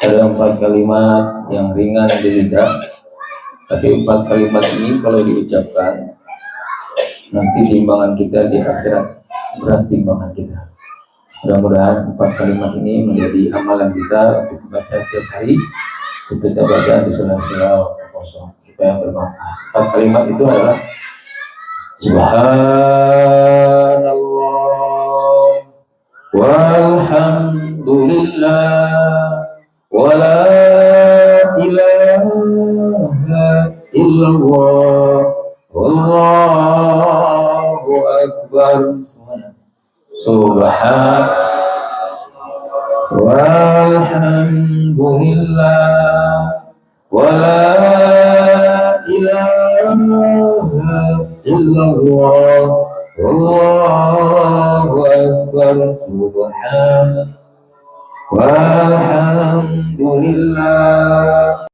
Ada 4 kalimat yang ringan di lidah, tapi 4 kalimat ini kalau diucapkan nanti timbangan kita di akhirat berat timbangan kita. Mudah-mudahan 4 kalimat ini menjadi amalan kita untuk membaca setiap hari, untuk kita baca di sela-sela waktu kosong supaya bermanfaat. 4 kalimat itu adalah Subhanallah walhamdulillah wala ilaha illallah wallahu akbar. Subhan walhamdulillah wala ilaha illallah wallahu akbar. Subhan walhamdulillah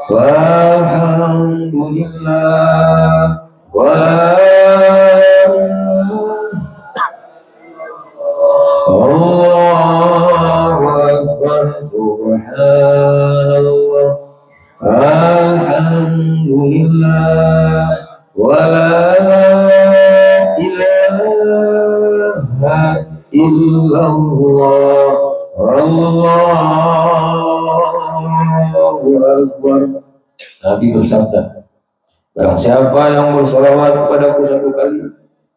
walhamdulillah wala Allahu akbar. Subhanallah alhamdulillah wala ilaha illallah Allahu akbar. Nabi bersabda, barang siapa yang bersolawat kepadaku 1 kali,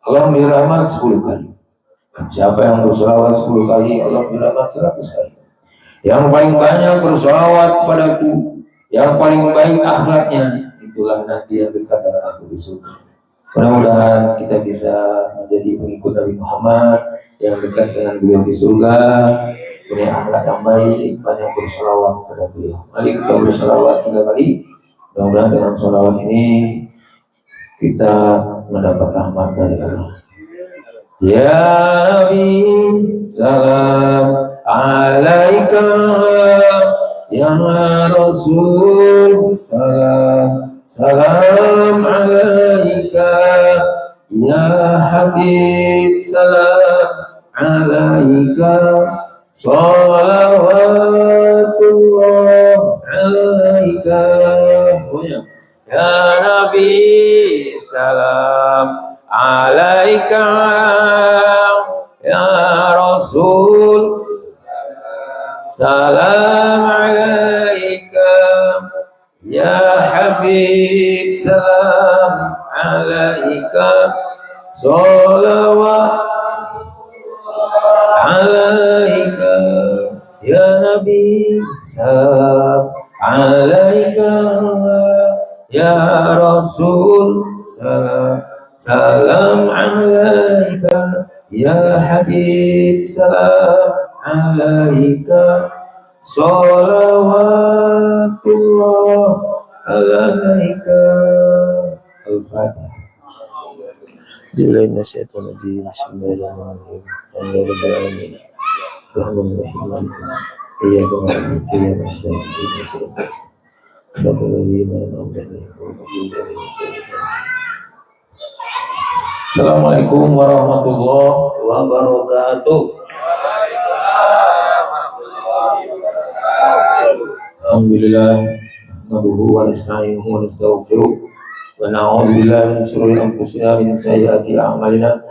Allah memberi rahmat 10 kali. Siapa yang bersolawat 10 kali, Allah memberi rahmat 100 kali. Yang paling banyak bersolawat kepadaku, yang paling baik akhlaknya, itulah nanti yang dekat dengan aku di surga. Mudah-mudahan kita bisa menjadi pengikut Nabi Muhammad yang dekat dengan beliau di surga, punya akhlak yang baik, banyak bersolawat kepada beliau. Mari kita bersolawat 3 kali. Mudah-mudahan dengan solawat ini kita mendapat rahmat dari Allah. Ya Nabi salam alaika, ya Rasul salam salam alaika, ya Habib salam alaika, salawatullah alaika. Ya Nabi salam alaika, ya Rasul salam alaika, ya Habib salam alaika, salawat alaika. Ya Nabi salam alaika, ya Rasul salam salam alaika, ya Habib salam alaika, salawatullah alaika. Al-Fatihah. Bismillahirrahmanirrahim. Bismillahirrahmanirrahim. Rahmanirrahim. Iyyaka na'budu wa iyyaka nasta'in. Ihdinas siratal mustaqim. Assalamualaikum warahmatullahi wabarakatuh. Alhamdulillah, nahmaduhu wa nasta'inuhu wa nastaghfiruh wa na'udzu billahi min shururi anfusina min sayyiati a'malina.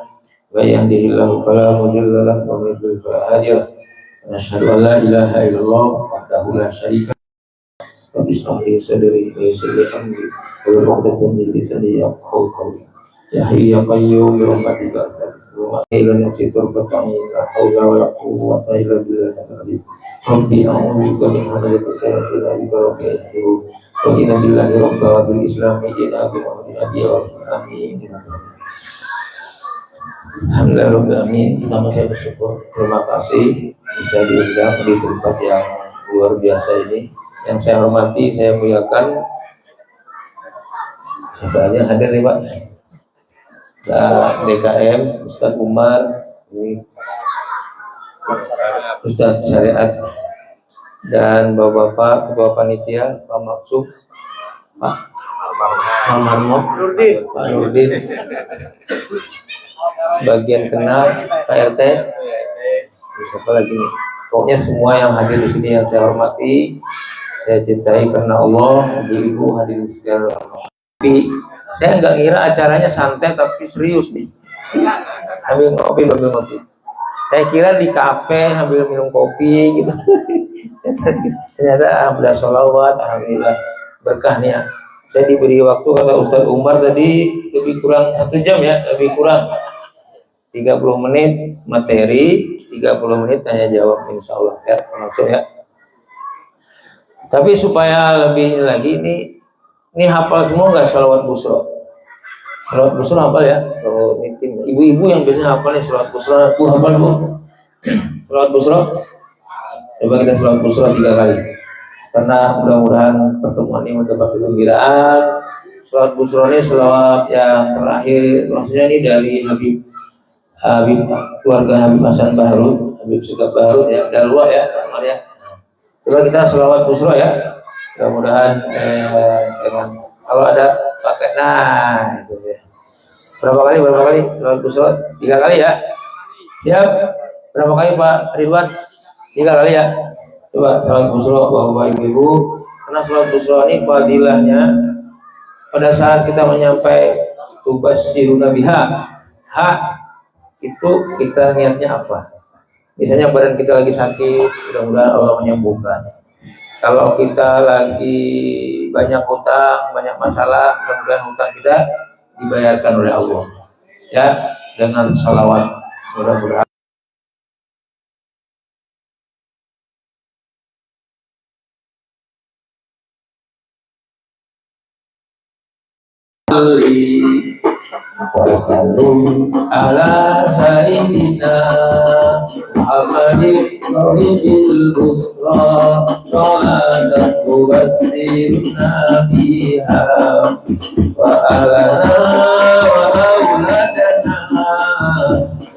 May yahdihillahu fala mudilla lahu wa may yudlil fala hadiya lahu. Nashhadu an la ilaha illallah wahdahu la syarika lahu. Rabbi shrah li sadri wa yassir li amri wahlul 'uqdatam min lisani yafqahu qawli. Ya Hayyu ya Qayyum bi rahmatika astaghfiru wa atubu ilaik. La haula wa la quwwata illa billahil azim. Rabbi a'udzu bika min hamazati sayyi'ati wa barakatuh. Wa inna billahi rabbil islam ijina bi nabi wa amin. Alhamdulillah amin. Pertama saya bersyukur, terima kasih bisa diundang di tempat yang luar biasa ini. Yang saya hormati, saya muliakan. Sebenarnya hadir nih Pak. DKM Ustadz Umar, ini Ustadz Syariat, dan bapak-bapak ketua panitia, Pak Maksud, Pak Marmo, Pak Nurdin, sebagian kenal Pak RT, siapa lagi nih, Pokoknya semua yang hadir di sini yang saya hormati, saya cintai karena Allah, ibu-ibu hadir sekalian. Tapi saya nggak ngira acaranya santai tapi serius nih. Sambil ngopi. Saya kira di kafe sambil minum kopi gitu. Ternyata alhamdulillah sholawat, alhamdulillah berkah nih ya. Saya diberi waktu kata Ustadz Umar tadi lebih kurang 1 jam ya, lebih kurang 30 menit materi, 30 menit tanya jawab insya Allah ya, langsung ya. Tapi supaya lebih lagi ini hafal semua nggak sholawat busro? Sholawat busro hafal ya? Kalau ini tim ibu-ibu yang biasanya hafal nih sholawat busro, aku hafal bu. Sholawat busro, coba kita sholawat busro 3 kali. Karena mudah-mudahan pertemuan ini mendapat kegembiraan. Sholawat busro ini sholawat yang terakhir, maksudnya ini dari Habib keluarga Habib Hasan Bahrut, Habib Sikap Bahrut ya, Dalwa ya, ya. Coba kita sholawat busro ya. Mudah-mudahan dengan kalau ada pakai itu ya. Berapa kali sholawat busro? 3 kali ya. Siap? Berapa kali Pak Ridwan? 3 kali ya. Coba sholawat busro Bapak Ibu. Karena sholawat busro ini fadilahnya pada saat kita menyampai tubasyiruna biha, itu kita niatnya apa? Misalnya badan kita lagi sakit, mudah-mudahan Allah menyembuhkan. Kalau kita lagi banyak hutang, banyak masalah, mudah-mudahan hutang kita dibayarkan oleh Allah. Ya, dengan salawat. Mudah-mudahan. Wasallu ala sayyidina Muhammadin Rahibil Busra Sholatan mubassiruna biha Wa alana wa auladana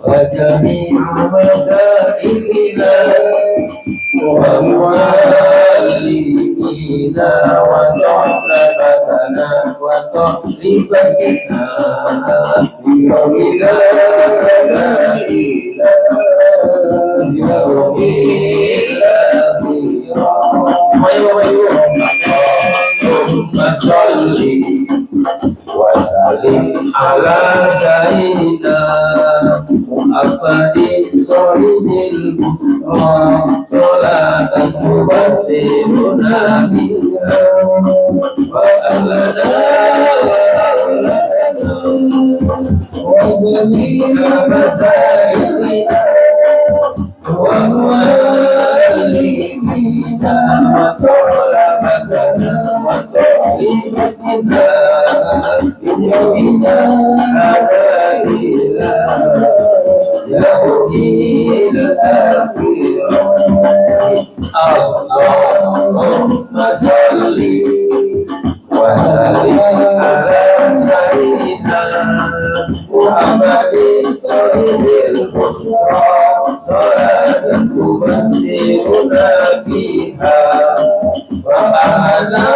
Wa jami'a masailina Wa mu'allimina Wa ta'lamatana Wa ta'libatina ala sayyidina Muhammadin sahibil sholatan mubassiruna biha wa alana وجميع مسائلنا ومؤلفينا وطلبتنا وطالبتنا بيومنا هذا إلى يوم الآخرة اللهم صل وسلم على سيدنا محمد صاحب البشرى صلاة تبشرنا بها وأهلنا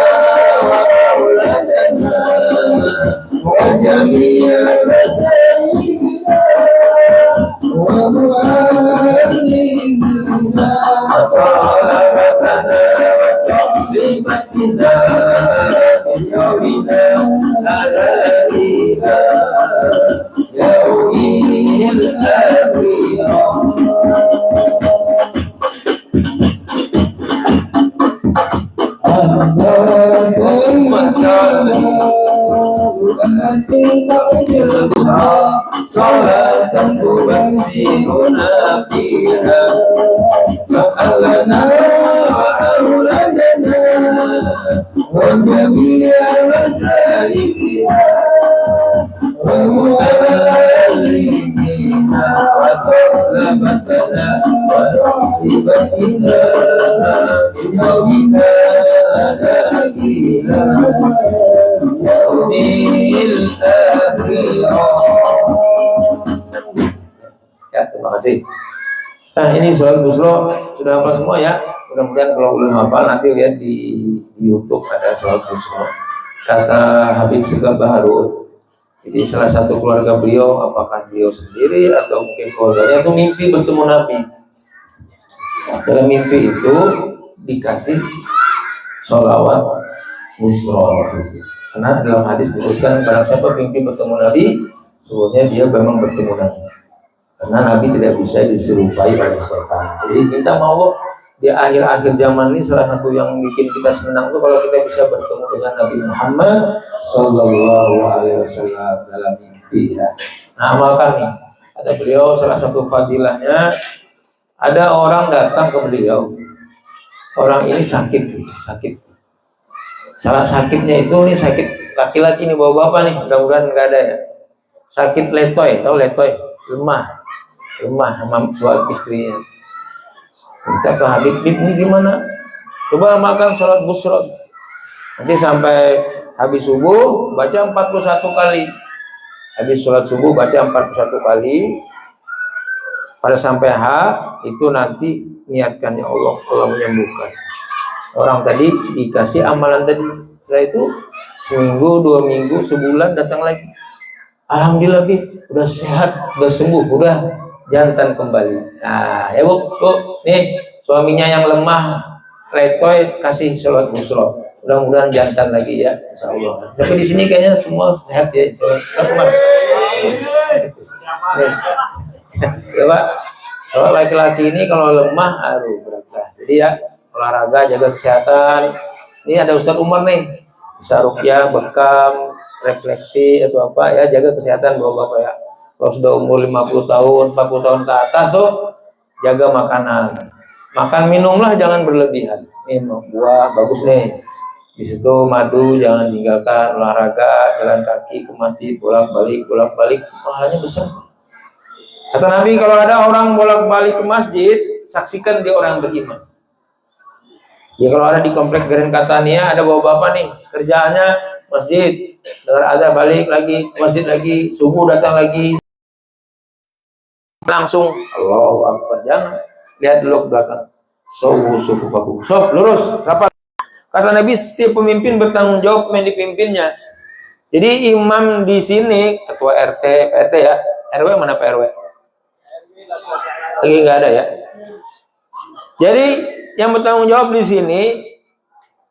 وأولادنا وجميع مساجدنا ومعلمنا وطلبتنا وتعليمتنا بيومنا هذا إلى يوم الآخرة. اللهم صل صلاة تبشرنا فيها فأهلنا وأولادنا وجميع مساجدنا ومؤلفينا وطلبتنا وصحبتنا بيومنا هذا إلى يوم الآخرة. Ya, terima kasih. Nah, ini soal busro sudah hafal semua ya. Mudah-mudahan kalau belum hafal nanti lihat di YouTube ada soal busro. Kata Habib Sikap Bahrut. Jadi salah satu keluarga beliau, apakah beliau sendiri atau mungkin keluarganya itu mimpi bertemu Nabi. dalam mimpi itu dikasih sholawat busro. Karena dalam hadis disebutkan barang siapa mimpi bertemu Nabi, sebenarnya dia memang bertemu Nabi. Karena Nabi tidak bisa diserupai oleh setan. Jadi minta sama Allah di akhir-akhir zaman ini, salah satu yang bikin kita senang itu kalau kita bisa bertemu dengan Nabi Muhammad Sallallahu Alaihi Wasallam dalam mimpi. Ya. Nah, amalkan nih. Kata beliau salah satu fadilahnya, ada orang datang ke beliau. Orang ini sakit. Salah sakitnya itu nih sakit laki-laki nih, bapak-bapak nih, mudah-mudahan nggak ada ya. Sakit letoy, tahu letoy? Lemah sama suami istrinya. Minta ke Habib, ini gimana? Coba makan sholat busro. Nanti sampai habis subuh baca 41 kali. Habis sholat subuh baca 41 kali. Pada sampai H itu nanti niatkan, ya Allah menyembuhkan. Orang tadi dikasih amalan tadi. Setelah itu seminggu, 2 minggu, sebulan datang lagi. Alhamdulillah Bi, udah sehat, udah sembuh, udah jantan kembali. Nah, ya Bu, nih suaminya yang lemah, letoy, kasih sholat busro. Mudah-mudahan jantan lagi ya, insya Allah. Tapi di sini kayaknya semua sehat ya, insya Coba, kalau laki-laki ini kalau lemah, aduh berat. Jadi ya olahraga, jaga kesehatan. Ini ada Ustadz Umar nih, bisa ruqyah, bekam, refleksi atau apa ya, jaga kesehatan bapak-bapak ya. Kalau sudah umur 50 tahun, 40 tahun ke atas tuh jaga makanan. Makan minumlah jangan berlebihan. Nih buah bagus nih. Di situ madu jangan tinggalkan, olahraga, jalan kaki ke masjid, bolak-balik, pahalanya besar. Kata Nabi, kalau ada orang bolak-balik ke masjid, saksikan dia orang beriman. Ya kalau ada di komplek Grand Catania, ada bapak-bapak nih, kerjaannya masjid, dengar azan balik lagi, masjid lagi, subuh datang lagi, langsung Allahu Akbar. Jangan lihat dulu ke belakang. Sob lurus rapat. Kata Nabi, setiap pemimpin bertanggung jawab yang dipimpinnya. Jadi imam di sini, ketua RT ya, RW mana Pak RW? Lagi nggak ada ya. Jadi yang bertanggung jawab di sini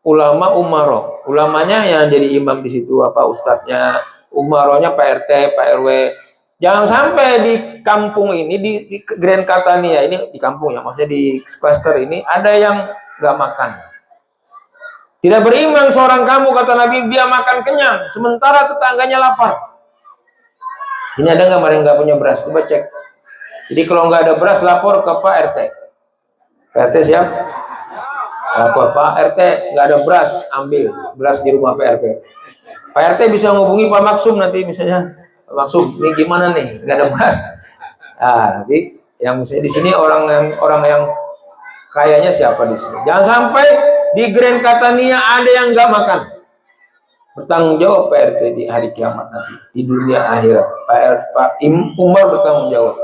ulama umaro. Ulamanya yang jadi imam di situ, apa ustadznya, umaronya Pak RT, Pak RW. Jangan sampai di kampung ini, di Grand Catania ini, di kampung ya, maksudnya di klaster ini ada yang nggak makan. Tidak beriman seorang kamu, kata Nabi, dia makan kenyang, sementara tetangganya lapar. Sini ada nggak yang nggak punya beras? Coba cek. Jadi kalau nggak ada beras, lapor ke Pak RT. Pak RT siap? Lapor, Pak RT nggak ada beras, ambil beras di rumah Pak RT. Pak RT bisa menghubungi Pak Maksum nanti misalnya. Pak Maksum, ini gimana nih? Nggak ada beras. Nah, nanti yang misalnya di sini orang yang kayaknya siapa di sini? Jangan sampai di Grand Catania ada yang nggak makan. Bertanggung jawab Pak RT di hari kiamat nanti, di dunia akhirat. Pak Umar bertanggung jawab.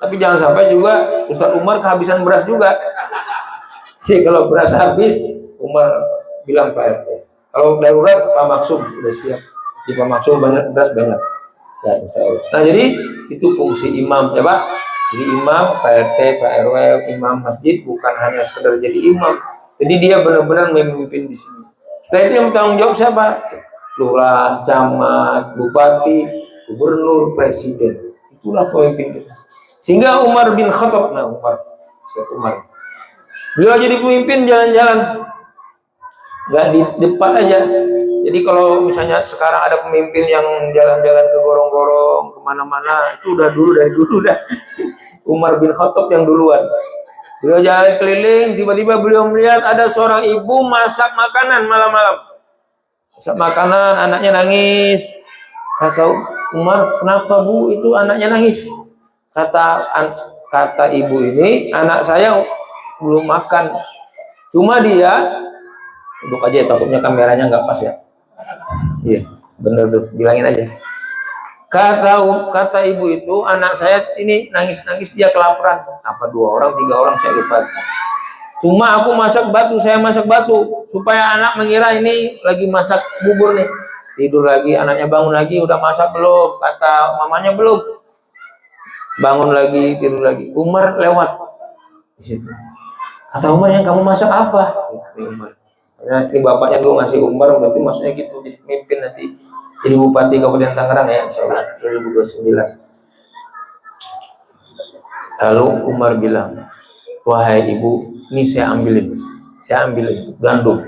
Tapi jangan sampai juga Ustadz Umar kehabisan beras juga. Jadi kalau beras habis, Umar bilang Pak RT. Kalau darurat, Pak Maksum udah siap. Di Pak Maksum banyak beras banyak. Ya, insya Allah. Nah jadi itu fungsi imam ya Pak. Jadi imam, Pak RT, Pak RW, imam masjid bukan hanya sekedar jadi imam. Jadi dia benar-benar memimpin di sini. Setelah itu yang bertanggung jawab siapa? Lurah, camat, bupati, gubernur, presiden. Itulah pemimpin kita. Sehingga Umar bin Khattab, Umar, beliau jadi pemimpin jalan-jalan, nggak di depan aja. Jadi kalau misalnya sekarang ada pemimpin yang jalan-jalan ke gorong-gorong, kemana-mana, itu udah dari dulu dah. Umar bin Khattab yang duluan. Beliau jalan keliling, tiba-tiba beliau melihat ada seorang ibu masak makanan malam-malam. Masak makanan, anaknya nangis. Kata Umar, kenapa Bu itu anaknya nangis? Kata ibu ini, anak saya belum makan. Cuma dia, duduk aja takutnya kameranya nggak pas ya. Iya, bener tuh, bilangin aja. Kata ibu itu, anak saya ini nangis-nangis, dia kelaparan. Apa 2 orang, 3 orang, saya lupa. Cuma aku saya masak batu, supaya anak mengira ini lagi masak bubur nih. Tidur lagi, anaknya bangun lagi, udah masak belum? Kata mamanya belum. Bangun lagi, tidur lagi. Umar lewat di situ. Kata Umar, yang kamu masak apa? Ini bapaknya dulu ngasih Umar, berarti maksudnya gitu, mimpin nanti jadi Bupati Kabupaten Tangerang ya, insyaallah 2029. Lalu Umar bilang, wahai ibu, ini saya ambilin gandum,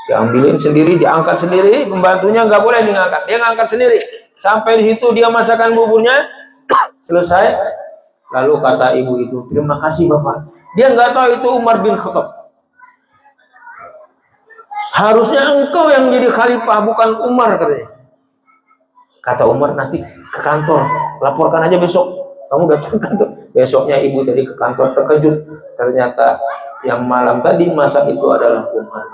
saya ambilin sendiri, diangkat sendiri, pembantunya nggak boleh diangkat, dia ngangkat sendiri. Sampai di situ dia masakkan buburnya, selesai. Lalu kata ibu itu, terima kasih bapak. Dia nggak tahu itu Umar bin Khattab. Harusnya engkau yang jadi khalifah, bukan Umar, katanya. Kata Umar, nanti ke kantor, laporkan aja besok. Kamu datang ke kantor. Besoknya ibu tadi ke kantor, terkejut. Ternyata yang malam tadi masak itu adalah Umar.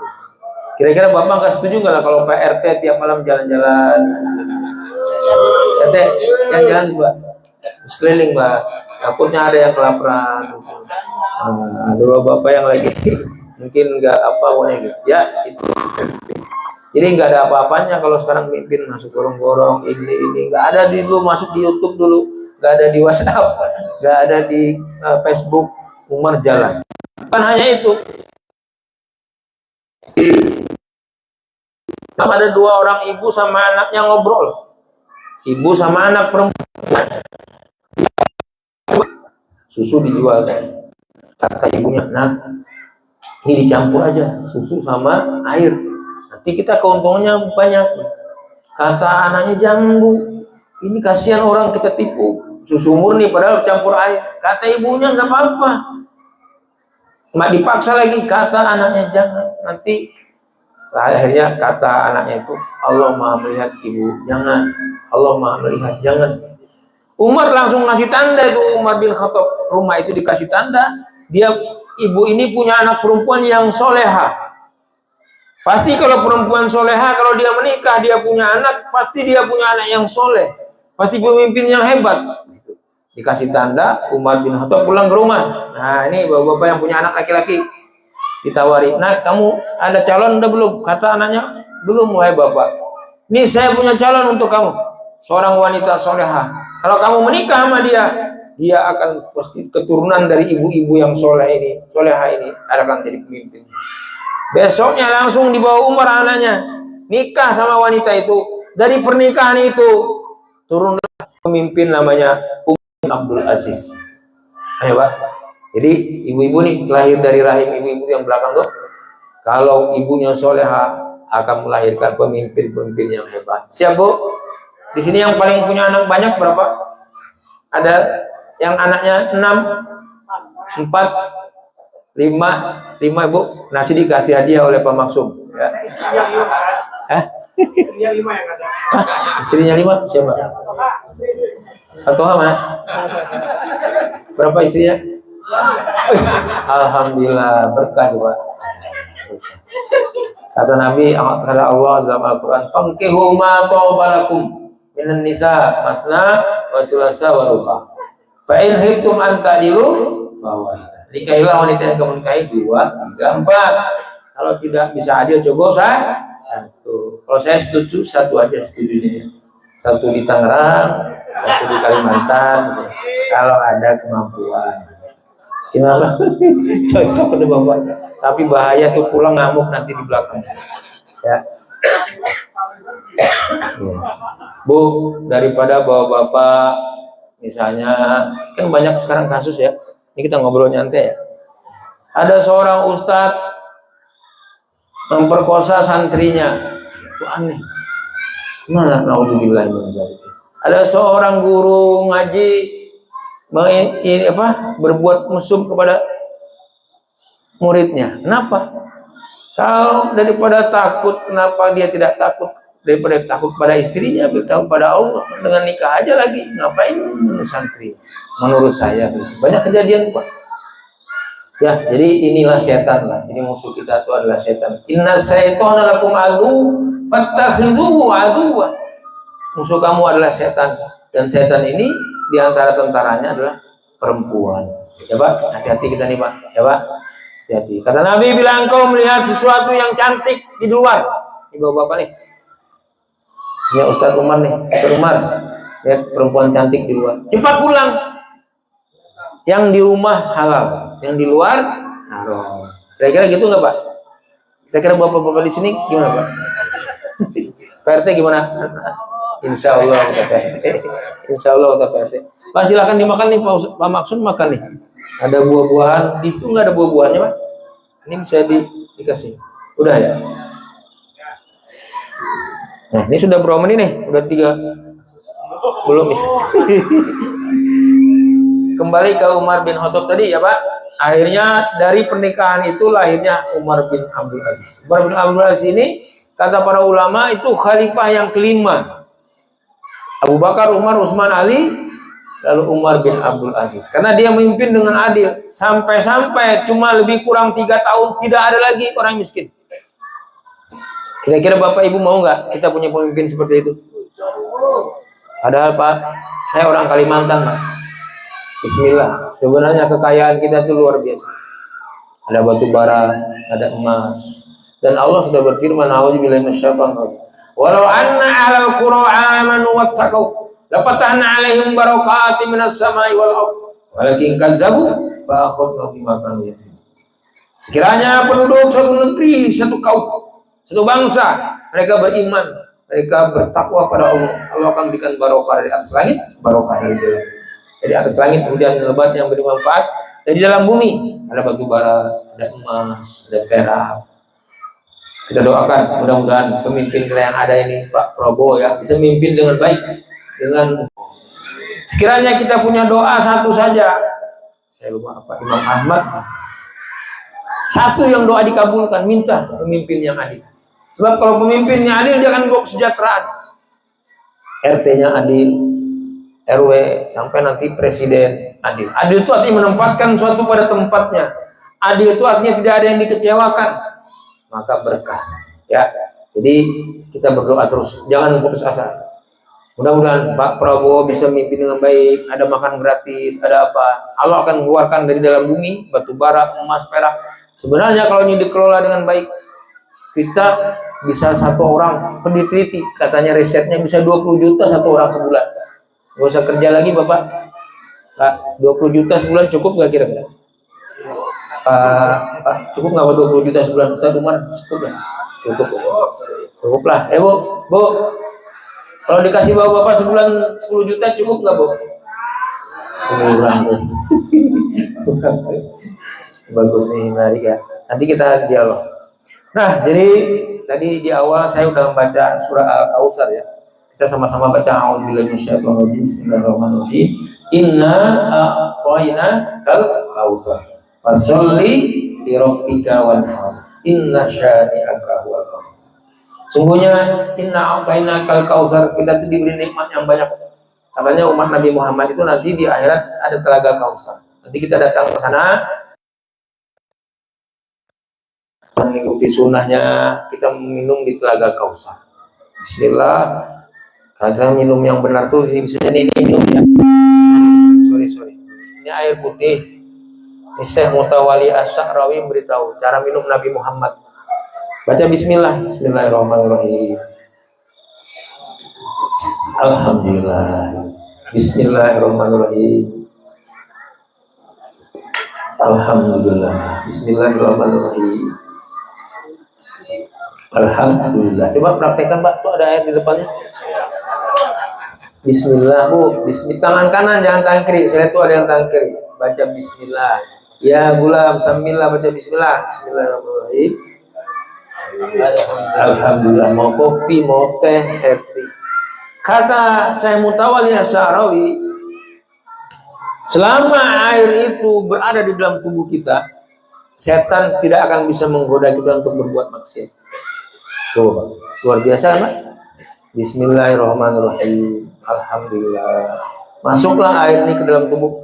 Kira-kira bapak nggak setuju nggak lah kalau PRT tiap malam jalan-jalan? RT, yang jalan sih mbak, sekeliling mbak. Takutnya ada yang kelaparan. Ada bapak yang lagi mungkin nggak apa boleh gitu. Ya itu. Jadi nggak ada apa-apanya kalau sekarang mimpin masuk gorong-gorong ini nggak ada di dulu, masuk di YouTube dulu, nggak ada di WhatsApp, nggak ada di Facebook. Umar jalan. Bukan hanya itu. Ada 2 orang ibu sama anaknya ngobrol. Ibu sama anak perempuan. Susu dijual kan. Kata ibunya, nah ini dicampur aja susu sama air. Nanti kita keuntungannya banyak. Kata anaknya, jangan bu, ini kasihan orang kita tipu. Susu murni padahal campur air. Kata ibunya, nggak apa-apa. Mak dipaksa lagi, kata anaknya jangan. Nanti akhirnya kata anaknya itu, Allah maha melihat ibu, jangan. Allah maha melihat, jangan. Umar langsung ngasih tanda itu, Umar bin Khattab. Rumah itu dikasih tanda. Dia, ibu ini punya anak perempuan yang soleha. Pasti kalau perempuan soleha, kalau dia menikah, dia punya anak, pasti dia punya anak yang soleh. Pasti pemimpin yang hebat. Dikasih tanda, Umar bin Khattab pulang ke rumah. Nah ini bapak-bapak yang punya anak laki-laki. Ditawari, nah kamu ada calon udah belum? Kata anaknya, belum wahai bapak. Ini saya punya calon untuk kamu. Seorang wanita soleha. Kalau kamu menikah sama dia, dia akan pasti keturunan dari ibu-ibu yang soleha ini akan jadi pemimpin. Besoknya langsung dibawa Umar anaknya, nikah sama wanita itu. Dari pernikahan itu turunlah pemimpin namanya Umar Abdul Aziz. Ayo pak. Jadi ibu-ibu nih lahir dari rahim ibu-ibu yang belakang tuh. Kalau ibunya soleha akan melahirkan pemimpin-pemimpin yang hebat. Siap bu? Di sini yang paling punya anak banyak berapa? Ada yang anaknya 6, 4, 5 bu. Nasi dikasih hadiah oleh Pak Maksum. Ya. Istrinya 5 yang ada. Istrinya 5 siapa? Atoha mana? Berapa istrinya? Alhamdulillah berkah coba. Kata Nabi, kata Allah dalam Al-Quran, "Fankihu ma tawbalakum minan nisa masna wa sulasa wa ruba. Fa in khiftum an ta'dilu fawahidah." Nikahilah wanita yang kamu nikahi 2, 3, 4. Kalau tidak bisa adil cukup 1. Kalau saya setuju 1 aja setujunya. 1 di Tangerang, 1 di Kalimantan. Kalau ada kemampuan. Gimana? Cocok itu bapak. Tapi bahaya tuh pulang ngamuk nanti di belakang. Ya. Bu, daripada bawa bapak, misalnya kan banyak sekarang kasus ya. Ini kita ngobrol nyantai ya. Ada seorang ustadz memperkosa santrinya. Itu aneh. Mana naudzubillah min dzalik. Ada seorang guru ngaji berbuat mesum kepada muridnya. Kenapa? Kalau daripada takut, kenapa dia tidak takut? Daripada takut pada istrinya, bertakut pada Allah. Dengan nikah aja lagi, ngapain santri? Menurut saya banyak kejadian pak. Ya, jadi inilah setan lah. Ini musuh kita itu adalah setan. Inna syaitana lakum adu, fattakhidhuhu aduwwa. Musuh kamu adalah setan, dan setan ini diantara tentaranya adalah perempuan. Ya pak, hati-hati kita nih pak. Ya pak, hati-hati. Kata Nabi, bila engkau melihat sesuatu yang cantik di luar, ini bapak nih, ini Ustadz Umar nih, Ustadz Umar, lihat perempuan cantik di luar, cepat pulang. Yang di rumah halal, yang di luar haram. Kira-kira gitu nggak Pak? Kira-kira bapak-bapak di sini gimana Pak? Pak RT gimana? Insya Allah kata Pak RT. Insya Allah kata Pak RT. Pak silakan dimakan nih Pak Maksud makan nih. Ada buah-buahan. Di situ nggak ada buah-buahannya Pak? Ini bisa dikasih. Udah ya? Nah ini sudah berapa menit nih? Udah 3. Belum nih. Kembali ke Umar bin Khattab tadi ya Pak. Akhirnya dari pernikahan itu lahirnya Umar bin Abdul Aziz. Umar bin Abdul Aziz ini kata para ulama itu khalifah yang kelima. Abu Bakar, Umar, Utsman, Ali, lalu Umar bin Abdul Aziz. Karena dia memimpin dengan adil. Sampai-sampai cuma lebih kurang 3 tahun tidak ada lagi orang miskin. Kira-kira Bapak Ibu mau nggak kita punya pemimpin seperti itu? Padahal Pak, saya orang Kalimantan Pak. Bismillah, sebenarnya kekayaan kita itu luar biasa. Ada batu bara, ada emas. Dan Allah sudah berfirman, "A'udzubillahi minasyaitonir rajim. Walau anna ahlal qura amanu wattaqau, lafatahna 'alaihim barakatim minas sama'i wal ardh, walakin kadzdzabu fa akhadnahum bima kanu yaksibun." Sekiranya penduduk suatu negeri, satu kaum, satu bangsa, mereka beriman, mereka bertakwa pada Allah, Allah akan berikan barokah dari atas langit, barokah dari dalam. Dari atas langit kemudian lebat yang bermanfaat, dari dalam bumi ada batu bara, ada emas, ada perak. Kita doakan mudah-mudahan pemimpin kita yang ada ini Pak Prabowo ya bisa memimpin dengan baik. Dengan sekiranya kita punya doa satu saja, saya lupa apa, Imam Ahmad, satu yang doa dikabulkan, minta pemimpin yang adil. Sebab kalau pemimpinnya adil dia akan membawa kesejahteraan. RT-nya adil, RW sampai nanti presiden adil. Adil itu artinya menempatkan suatu pada tempatnya. Adil itu artinya tidak ada yang dikecewakan, maka berkah. Ya, jadi kita berdoa terus, jangan putus asa. Mudah-mudahan Pak Prabowo bisa memimpin dengan baik. Ada makan gratis, ada apa? Allah akan mengeluarkan dari dalam bumi batu bara, emas, perak. Sebenarnya kalau ini dikelola dengan baik, kita bisa satu orang peneliti, katanya risetnya bisa 20 juta satu orang sebulan. Gak usah kerja lagi Bapak. Pak, 20 juta sebulan cukup gak kira-kira? Pak, cukup gak 20 juta sebulan? Ustaz Umar, cukup ya? Cukup lah. Bu, kalau dikasih Bapak sebulan 10 juta cukup gak Bu? Kurang. Bagus nih, menarik ya. Nanti kita dialog. Nah, jadi tadi di awal saya udah membaca surah Al-Kautsar ya. Kita sama-sama baca a'udzubillahi minasyaitonir rajim. Bismillahirrahmanirrahim. Inna a'tainakal kautsar. Fasholli li rabbika wanhar. Inna syani'aka huwal abtar. Sungguhnya inna a'tainakal kautsar, kita itu diberi nikmat yang banyak. Katanya umat Nabi Muhammad itu nanti di akhirat ada telaga Kautsar. Nanti kita datang ke sana mengikuti sunnahnya, kita minum di telaga Kautsar. Bismillah. Karena minum yang benar tuh bisa jadi ini minum ya. Sorry. Ini air putih. Ini Syekh Mutawali Asy-Sya'rawi beritahu cara minum Nabi Muhammad. Baca Bismillah. Bismillahirrahmanirrahim. Alhamdulillah. Bismillahirrahmanirrahim. Alhamdulillah. Bismillahirrahmanirrahim. Alhamdulillah. Coba praktekkan Pak, tuh ada ayat di depannya. Bismillah Bu, Bismillah. Tangan kanan jangan tangan kiri. Saya tuh ada yang tangan kiri. Baca Bismillah. Ya gulam, sambillah baca Bismillah. Bismillahirrahmanirrahim. Alhamdulillah. Mau kopi, mau teh, happy. Kata saya Mutawali Asy-Sya'rawi, selama air itu berada di dalam tubuh kita, setan tidak akan bisa menggoda kita untuk berbuat maksiat. Tuh, luar biasa kan? Bismillahirrahmanirrahim. Alhamdulillah. Masuklah air ini ke dalam tubuh.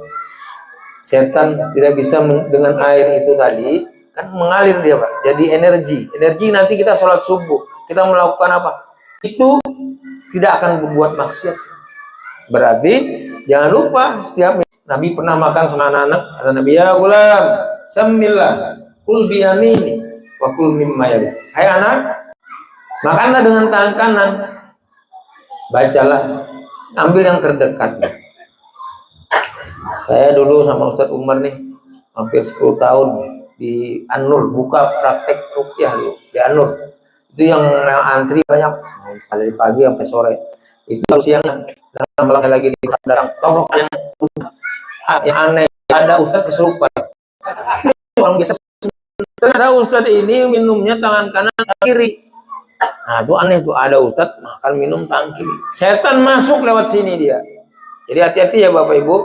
Setan tidak bisa dengan air itu tadi, kan mengalir dia Pak. Jadi energi. Energi nanti kita sholat subuh. Kita melakukan apa? Itu tidak akan berbuat maksiat. Berarti jangan lupa setiap Nabi pernah makan sama anak-anak. Kata Nabi, ya gulam, sambillah, kul biyamini, wa kul mimma yali. Hai anak, makanlah dengan tangan kanan. Bacalah, ambil yang terdekat. Saya dulu sama Ustadz Umar nih, hampir 10 tahun di An-Nur, buka praktek ruqyah dulu di An-Nur. Itu yang antri banyak dari pagi sampai sore. Itu siangnya malam lagi datang. Tolong yang aneh, ada ustadz kesurupan. Orang biasa ternyata ustadz ini minumnya tangan kanan kiri. Nah itu aneh tuh, ada ustadz makan minum tangan kiri. Setan masuk lewat sini dia. Jadi hati-hati ya Bapak Ibu,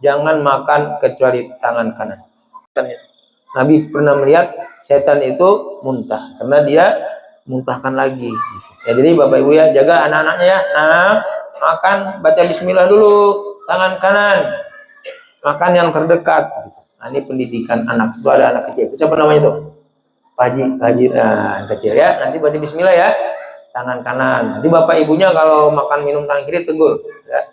jangan makan kecuali tangan kanan. Nabi pernah melihat setan itu muntah karena dia muntahkan lagi. Ya, jadi Bapak Ibu ya, jaga anak-anaknya ya. Nah, makan baca bismillah dulu, tangan kanan. Makan yang terdekat. Nah, ini pendidikan anak. Itu ada anak kecil. Itu siapa namanya tuh? Pak Haji, nah, yang kecil ya. Nanti baca bismillah ya, tangan kanan. Nanti Bapak Ibunya kalau makan minum tangan kiri tegur. Ya.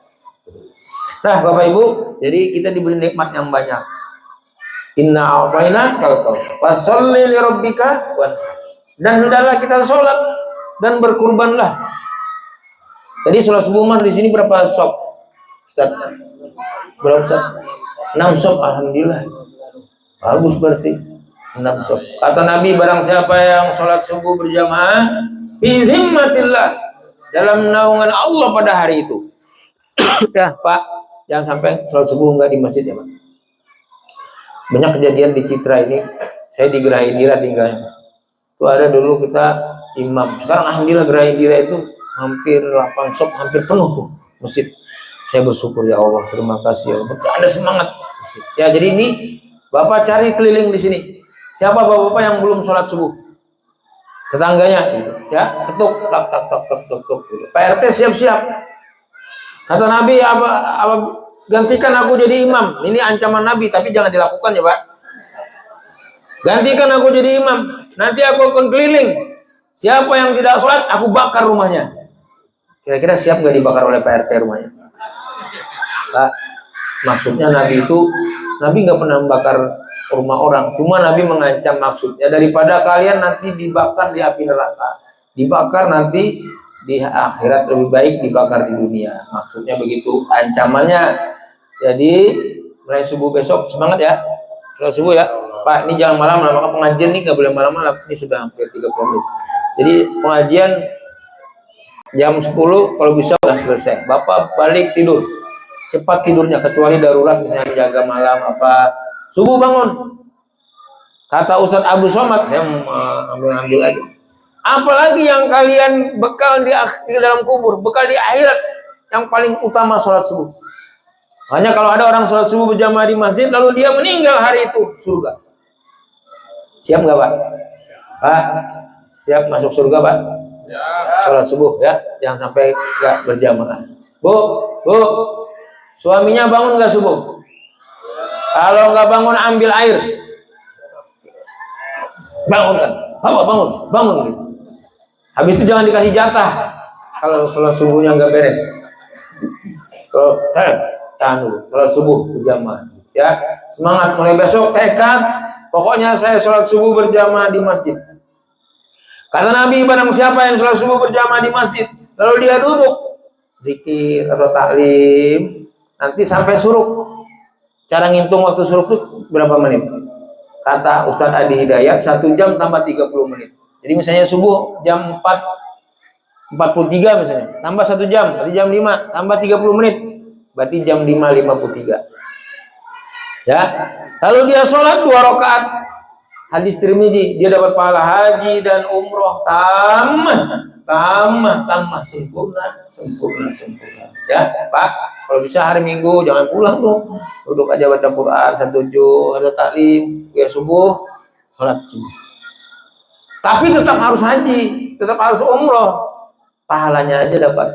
Nah, Bapak Ibu, jadi kita diberi nikmat yang banyak. Inna a'tayna kal kautsar. Fasholli li rabbika wanhar. Dan hendaklah kita sholat dan berkurbanlah. Jadi sholat subuh di sini berapa sop? Ustaz? Berapa sop? 6 sop, alhamdulillah. Bagus berarti. 6 sop. Kata Nabi, barang siapa yang sholat subuh berjamaah bi zimmatillah, dalam naungan Allah pada hari itu. Ya, Pak, jangan sampai sholat subuh enggak di masjid ya, Pak. Banyak kejadian di Citra ini. Saya di Geraha Indira tinggalnya. Itu ada dulu kita imam. Sekarang alhamdulillah Geraha Indira itu hampir 8 sop, hampir penuh tuh masjid. Saya bersyukur ya Allah, terima kasih ya Allah. Ada semangat. Ya, jadi ini Bapak cari keliling di sini. Siapa bapak-bapak yang belum sholat subuh? Tetangganya gitu. Ya, ketuk, tok. Gitu. Pak RT siap-siap. Kata Nabi, gantikan aku jadi imam. Ini ancaman Nabi, tapi jangan dilakukan ya Pak. Gantikan aku jadi imam. Nanti aku akan keliling. Siapa yang tidak sholat, aku bakar rumahnya. Kira-kira siap nggak dibakar oleh Pak RT rumahnya? Pak, maksudnya Nabi itu, Nabi nggak pernah membakar rumah orang. Cuma Nabi mengancam maksudnya, daripada kalian nanti dibakar di api neraka. Dibakar nanti di akhirat, lebih baik dibakar di dunia. Maksudnya begitu ancamannya. Jadi mulai subuh besok semangat ya. Mulai subuh ya. Pak, ini jangan malam, maka pengajian ini nggak boleh malam-malam. Ini sudah hampir 30 menit. Jadi pengajian jam 10 kalau bisa sudah selesai. Bapak balik tidur. Cepat tidurnya, kecuali darurat misalnya jaga malam apa. Subuh bangun. Kata Ustadz Abdul Somad, saya ambil aja. Apalagi yang kalian bekal di dalam kubur, bekal di akhirat, yang paling utama sholat subuh. Hanya kalau ada orang sholat subuh berjamaah di masjid, lalu dia meninggal hari itu, surga. Siap nggak Pak? Pak, siap masuk surga Pak? Sholat subuh ya, jangan sampai nggak berjamaah. Bu, suaminya bangun nggak subuh? Kalau nggak bangun ambil air. Bangunkan, Bapak bangun gitu. Habis itu jangan dikasih jatah kalau sholat subuhnya nggak beres. Kalau tahan dulu, sholat subuh berjamaah. Ya, semangat mulai besok tekad. Pokoknya saya sholat subuh berjamaah di masjid. Kata Nabi, barang siapa yang sholat subuh berjamaah di masjid, lalu dia duduk zikir atau taklim, nanti sampai suruk. Cara ngitung waktu suruk itu berapa menit? Kata Ustadz Adi Hidayat, 1 jam tambah 30 menit. Jadi misalnya subuh jam 4.43 misalnya, tambah 1 jam, berarti jam 5, tambah 30 menit, berarti jam 5.53. Ya, lalu dia sholat 2 rakaat. Hadis Tirmidzi, dia dapat pahala haji dan umroh tambah sempurna. Ya, Pak, kalau bisa hari Minggu jangan pulang tuh, duduk aja baca Quran 1 juz, ada taklim, ya subuh, sholat subuh. Tapi tetap harus haji, tetap harus umroh, pahalanya aja dapat.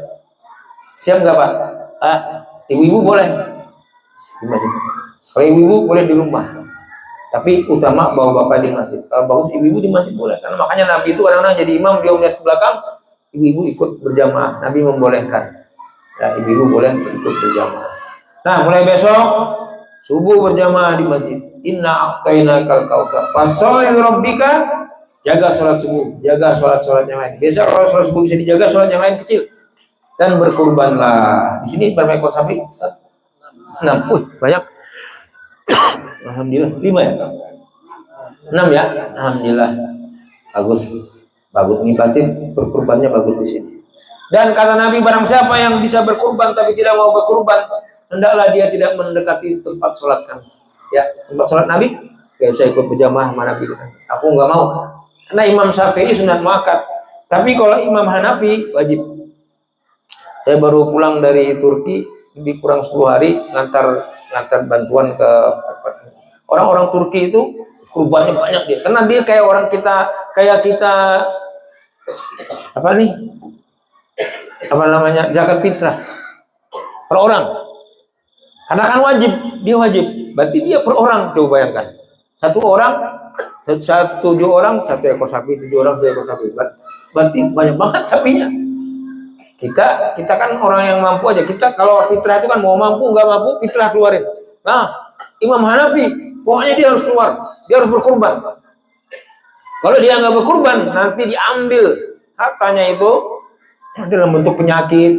Siap nggak Pak? Ibu-ibu boleh di masjid. Kalau ibu-ibu boleh di rumah. Tapi utama bawa bapak di masjid. Kalau bagus ibu-ibu di masjid boleh. Karena makanya Nabi itu kadang-kadang jadi imam, dia melihat ke belakang, ibu-ibu ikut berjamaah. Nabi membolehkan. Ya, ibu-ibu boleh ikut berjamaah. Nah, mulai besok subuh berjamaah di masjid. Inna a'tainakal kautsar. Fasholli li rabbika. Jaga sholat subuh, jaga sholat yang lain. Biasa kalau sholat subuh bisa dijaga, sholat yang lain kecil. Dan berkurbanlah. Di sini berapa ekor sapi? 6. Banyak. Alhamdulillah 5 ya. 6 ya. Alhamdulillah. Bagus. Bagus nih berarti berkurbannya bagus di sini. Dan kata Nabi, barang siapa yang bisa berkurban tapi tidak mau berkurban, hendaklah dia tidak mendekati tempat sholat kami. Ya, tempat sholat Nabi, ya saya ikut berjamaah sama Nabi. Aku nggak mau. Karena Imam Syafi'i sunat muakkad. Tapi kalau Imam Hanafi wajib. Saya baru pulang dari Turki, lebih kurang 10 hari ngantar bantuan ke orang-orang Turki itu kurbannya banyak dia. Karena dia kayak orang kita, apa nih? Apa namanya, zakat fitrah per orang, karena kan wajib, dia wajib, berarti dia per orang. Coba bayangkan, satu orang 7 orang 1 ekor sapi, 7 orang 1 ekor sapi, berarti banyak banget sapinya. Kita kan orang yang mampu aja, kita kalau fitrah itu kan mau mampu nggak mampu fitrah keluarin. Nah, Imam Hanafi pokoknya dia harus keluar, dia harus berkurban. Kalau dia nggak berkurban, nanti diambil hartanya itu dalam bentuk penyakit,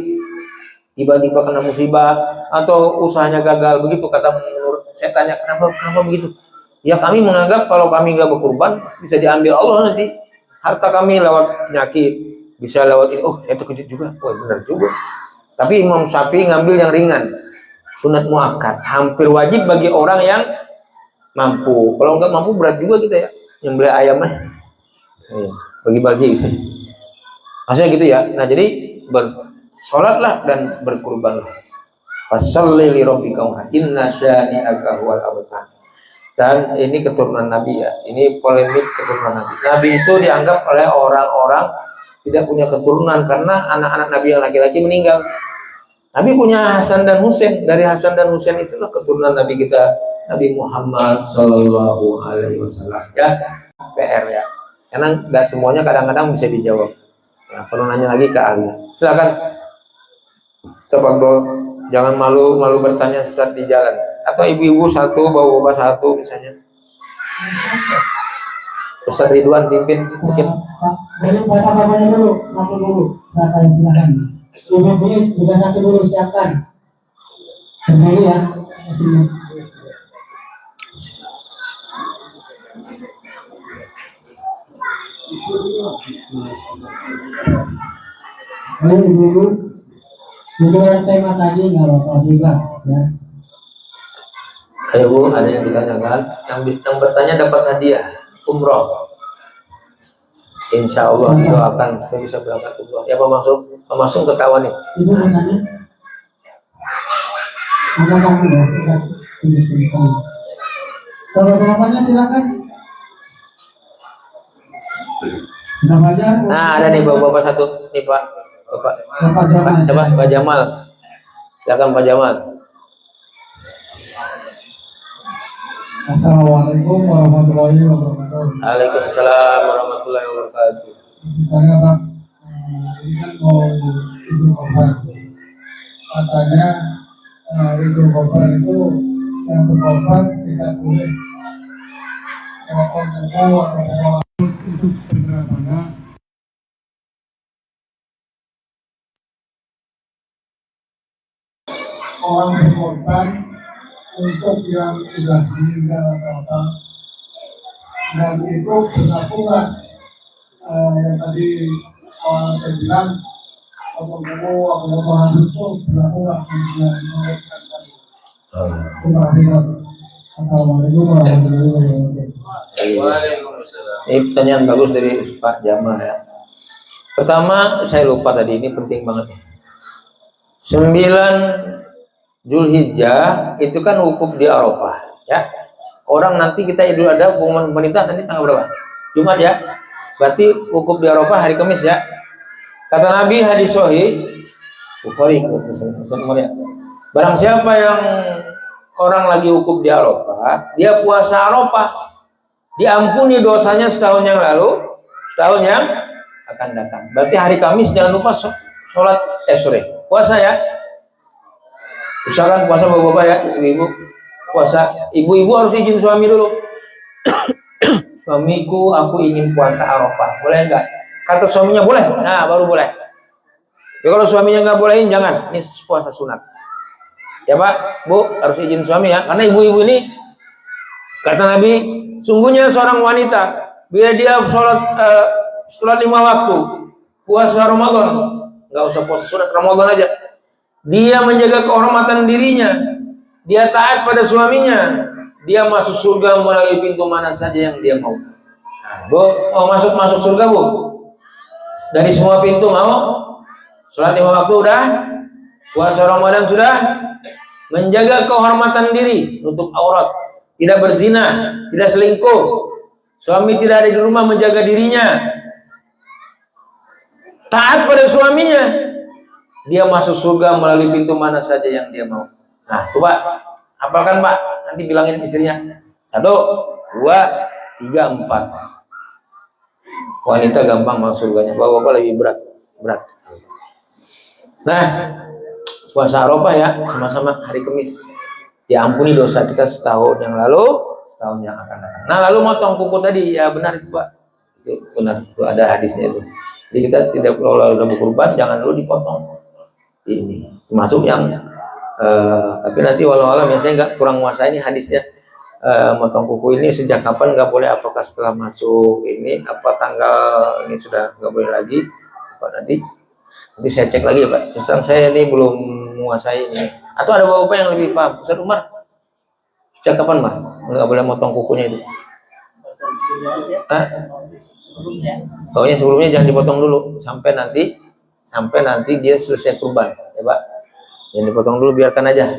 tiba-tiba kena musibah, atau usahanya gagal. Begitu kata menurut saya tanya, kenapa begitu? Ya kami menganggap kalau kami nggak berkurban bisa diambil Allah nanti harta kami lewat penyakit, bisa lewat itu. Oh, saya terkejut juga. Wah, benar juga. Tapi Imam Syafi'i ngambil yang ringan, sunat muakkad, hampir wajib bagi orang yang mampu. Kalau nggak mampu berat juga kita ya, yang beli ayamnya bagi-bagi. Maksudnya gitu ya. Nah, jadi bersolatlah dan berkurbanlah. Fasholli li rabbika wanhar, inna syani'aka huwal abtar. Dan ini keturunan Nabi ya. Ini polemik keturunan Nabi. Nabi itu dianggap oleh orang-orang tidak punya keturunan karena anak-anak Nabi yang laki-laki meninggal. Nabi punya Hasan dan Husain. Dari Hasan dan Husain itulah keturunan Nabi kita, Nabi Muhammad Sallallahu Alaihi Wasallam. Ya, PR ya. Karena nggak semuanya kadang-kadang bisa dijawab. Ya, perlu nanya lagi ke ahli. Silakan. Tafadhol. Jangan malu bertanya sesat di jalan. Atau ibu-ibu satu, bapak-bapak satu misalnya. Ustaz Ridwan pimpin mungkin. Dari bapak-bapaknya dulu, satu dulu. Silakan. Ibu-ibu juga satu dulu, siapkan. Berdiri ya. Ayo ibu-ibu, sesuai tema tadi nggak apa-apa juga ya. Ayo Bu, ada yang ditanyakan? Yang bertanya dapat hadiah umroh. Insya Allah doakan supaya bisa berangkat umroh. Ya Pak Masuk ketawa nih. Ibu bertanya? Ada kamu ya? Bapak-bapaknya silakan. Nah, ada nih bapak-bapak satu nih Pak. Bapak Jamal. Siapa? Pak Jamal. Silakan Pak Jamal. Assalamualaikum warahmatullahi wabarakatuh. Waalaikumsalam warahmatullahi wabarakatuh. Saya Pak, ini kan mau Idul Kurban. Katanya Idul Kurban itu yang berkorban tidak boleh potong itu benar mana? Orang berkorban untuk yang sudah meninggal atau apa, dan itu berlakukan yang tadi saya bilang apa itu berlakukan yang terima kasih. Assalamualaikum warahmatullahi wabarakatuh. Ini pertanyaan bagus dari Pak Jamal ya. Pertama, saya lupa tadi, ini penting banget. 9 Zulhijjah itu kan wukuf di Arafah ya. Orang nanti kita Idul Adha, pengumuman pemerintah tadi tanggal berapa? Jumat ya. Berarti wukuf di Arafah hari Kamis ya. Kata Nabi hadis sahih Bukhari, barang siapa yang orang lagi wukuf di Arafah, dia puasa Arafah, diampuni dosanya setahun yang lalu, setahun yang akan datang. Berarti hari Kamis jangan lupa sholat sore, puasa ya. Usahakan puasa bapak-bapak ya, ibu-ibu puasa. Ibu-ibu harus izin suami dulu. Suamiku, aku ingin puasa Arafah, boleh enggak? Kata suaminya boleh, nah baru boleh. Ya kalau suaminya nggak bolehin jangan, ini puasa sunat. Ya Pak, Bu harus izin suami ya, karena ibu-ibu ini kata Nabi Sungguhnya seorang wanita bila dia sholat 5 waktu, puasa Ramadan, nggak usah puasa sunat, Ramadan aja, dia menjaga kehormatan dirinya, dia taat pada suaminya, dia masuk surga melalui pintu mana saja yang dia mau. Nah, Bu, mau masuk surga, Bu? Dari semua pintu mau? Sholat 5 waktu udah? Puasa Ramadan sudah? Menjaga kehormatan diri, nutup aurat, tidak berzina, tidak selingkuh. Suami tidak ada di rumah, menjaga dirinya. Taat pada suaminya. Dia masuk surga melalui pintu mana saja yang dia mau. Nah, coba hafalkan, Pak. Nanti bilangin istrinya. 1, 2, 3, 4. Wanita gampang masuk surganya. Bapak-bapak lebih berat. Nah, puasa Arafah ya, sama-sama hari Kamis. Diampuni dosa kita setahun yang lalu, setahun yang akan datang. Nah, lalu motong kuku tadi, ya benar itu, Pak. Itu benar, itu ada hadisnya itu. Jadi kita tidak perlu udah berkurban, jangan dulu dipotong. Ini termasuk yang tapi nanti walau alam ya, saya nggak kurang menguasai ini hadisnya. Motong kuku ini sejak kapan nggak boleh, apakah setelah masuk ini, apa tanggal ini sudah nggak boleh lagi, apa nanti saya cek lagi ya, Pak. Terus terang saya ini belum menguasai ini. Atau ada bapak yang lebih paham, Ustaz Umar, sejak kapan Pak nggak boleh motong kukunya itu? Pokoknya sebelumnya jangan dipotong dulu sampai nanti dia selesai kurban, ya Pak. Jangan dipotong dulu, biarkan aja.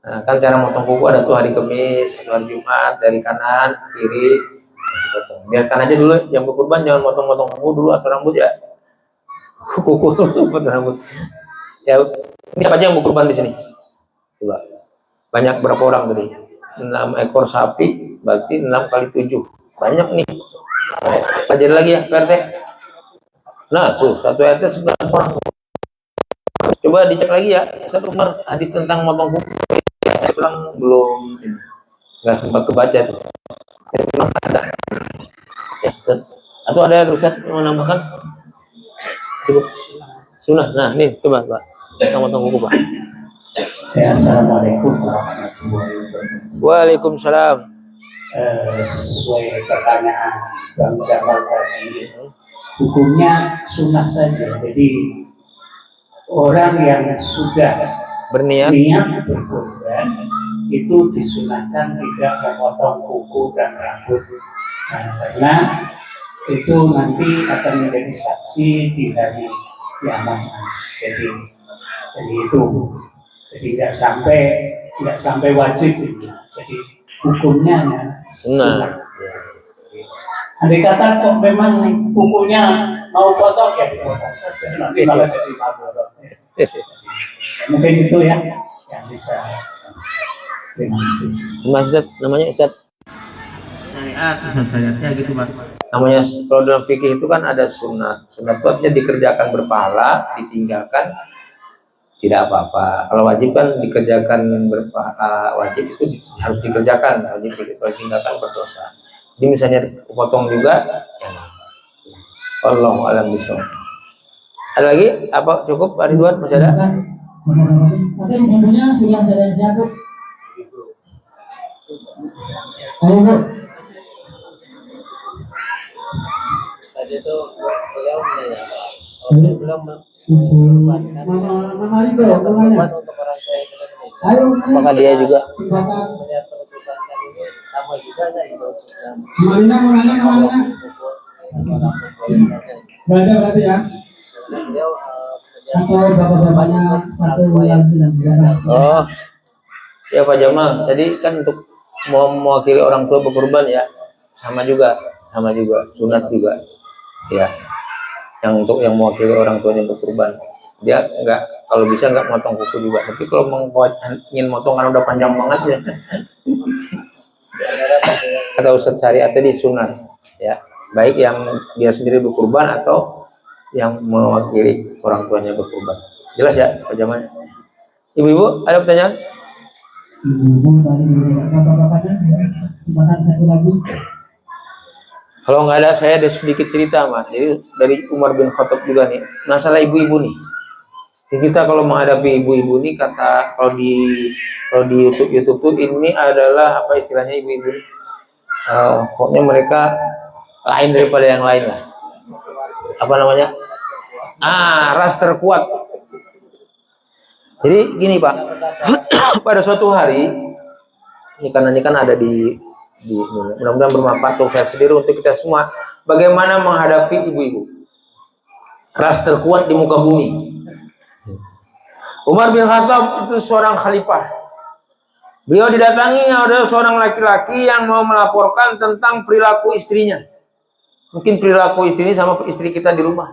Nah, kan cara motong kuku ada tuh hari Kamis, atau hari Jumat, dari kanan, kiri, dipotong. Biarkan aja dulu, jam kurban jangan motong-motong kuku dulu atau rambut ya. Kuku potong rambut. Ya, ini siapa aja yang kurban di sini? Coba. Banyak berapa orang tadi? 6 ekor sapi, berarti 6 kali 7. Banyak nih. Pelajari lagi ya, PRT. Nah, tuh satu RT 11 orang. Coba dicek lagi ya, Ustaz Umar, hadis tentang motong kuku. Saya bilang belum, nggak sempat kebaca tuh. Saya bilang ada. Ya, atau ada Ustaz yang menambahkan? Cukup sunnah. Nah, nih coba Pak, kita motong kuku Pak. Ya, assalamualaikum warahmatullahi wabarakatuh. Waalaikumsalam. Sesuai pertanyaan Bang Jamal tadi, hukumnya sunnah saja. Jadi orang yang sudah Berniat niat berkurban itu disunahkan tidak memotong kuku dan rambut. Nah, karena itu nanti akan menjadi saksi di hari kiamat. Jadi itu, jadi tidak sampai wajib. Jadi hukumnya sunnah. Andai kata kok memang kukunya mau potong ya dipotong saja, nanti malah jadi mabuk. Mungkin itu ya yang bisa. Terima kasih. Cuma Ustaz, namanya Ustaz syariatnya gitu Pak. Namanya kalau dalam fikih itu kan ada sunat. Sunat itu artinya dikerjakan berpahala, ditinggalkan tidak apa-apa. Kalau wajib kan dikerjakan berpahala, wajib itu harus dikerjakan, wajib ditinggalkan berdosa. Jadi misalnya potong juga, Allahu a'lam bishawab. Ada lagi? Apa cukup Pak Ridwan? Masih ada? Masih ibunya sudah ada yang jatuh. Ayo Bu. Tadi itu beliau menanya belum Mama Rido, namanya. untuk orang tua yang kita ini. Ayo. Apakah dia juga? Melihat penutupan ini sama juga nggak itu? Malina, Malina. Berarti ya. Beliau Atau bapak-bapaknya satu yang sedang berjalan. Oh, ya Pak Jamal. Tadi kan untuk mewakili orang tua berkurban ya, sama juga, sunat juga, ya. Yang untuk yang mewakili orang tuanya berkurban, dia nggak, kalau bisa nggak motong kuku juga. Tapi kalau ingin motong kan udah panjang banget ya. Kata Ustaz Syariat tadi sunat, ya. Baik yang dia sendiri berkurban atau yang mewakili orang tuanya berkurban. Jelas ya Pak Jamal? Ibu-ibu ada pertanyaan? Satu lagi. Kalau nggak ada, saya ada sedikit cerita Mas. Jadi dari Umar bin Khattab juga nih, masalah ibu-ibu nih. Jadi kita kalau menghadapi ibu-ibu nih, kata kalau di YouTube tuh ini adalah apa istilahnya ibu-ibu? Pokoknya mereka lain daripada yang lain lah. Apa namanya? Ras terkuat. Jadi gini Pak, pada suatu hari, ini kan ada di mudah-mudahan bermanfaat untuk saya sendiri, untuk kita semua, bagaimana menghadapi ibu-ibu. Ras terkuat di muka bumi. Umar bin Khattab itu seorang khalifah. Beliau didatangi oleh seorang laki-laki yang mau melaporkan tentang perilaku istrinya. Mungkin perilaku istrinya sama istri kita di rumah.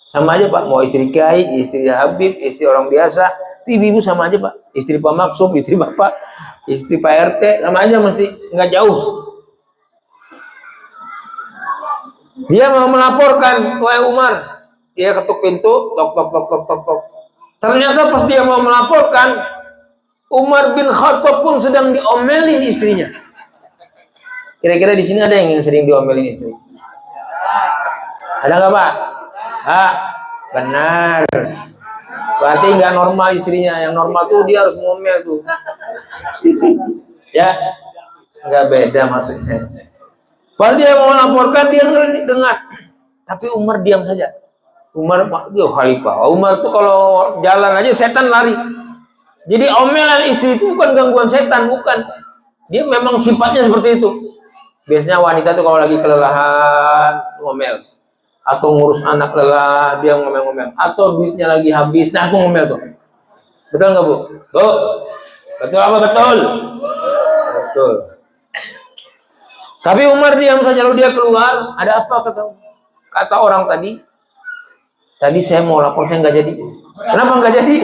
Sama aja Pak, mau istri kiai, istri Habib, istri orang biasa, ibu-ibu sama aja Pak. Istri Pak Maksum, istri Bapak, istri Pak RT, sama aja mesti, nggak jauh. Dia mau melaporkan, wahai Umar. Dia ketuk pintu, tok tok tok tok tok tok. Ternyata pas dia mau melaporkan, Umar bin Khattab pun sedang diomelin istrinya. Kira-kira di sini ada yang sering diomelin istri? Ada nggak Pak? Benar. Berarti nggak normal istrinya. Yang normal tuh dia harus ngomel tuh. Ya, nggak beda maksudnya. Pas dia mau melaporkan, dia dengar. Tapi Umar diam saja. Umar, dia khalifah. Umar tuh kalau jalan aja setan lari. Jadi omelan istri itu bukan gangguan setan, bukan. Dia memang sifatnya seperti itu. Biasanya wanita tuh kalau lagi kelelahan ngomel, atau ngurus anak lelah dia ngomel-ngomel, atau duitnya lagi habis, nah aku ngomel tuh. Betul nggak Bu? Bu, betul apa betul? Betul. Tapi Umar diam saja, lalu dia keluar. Ada apa kata orang tadi? Tadi saya mau lapor, saya nggak jadi. Kenapa nggak jadi?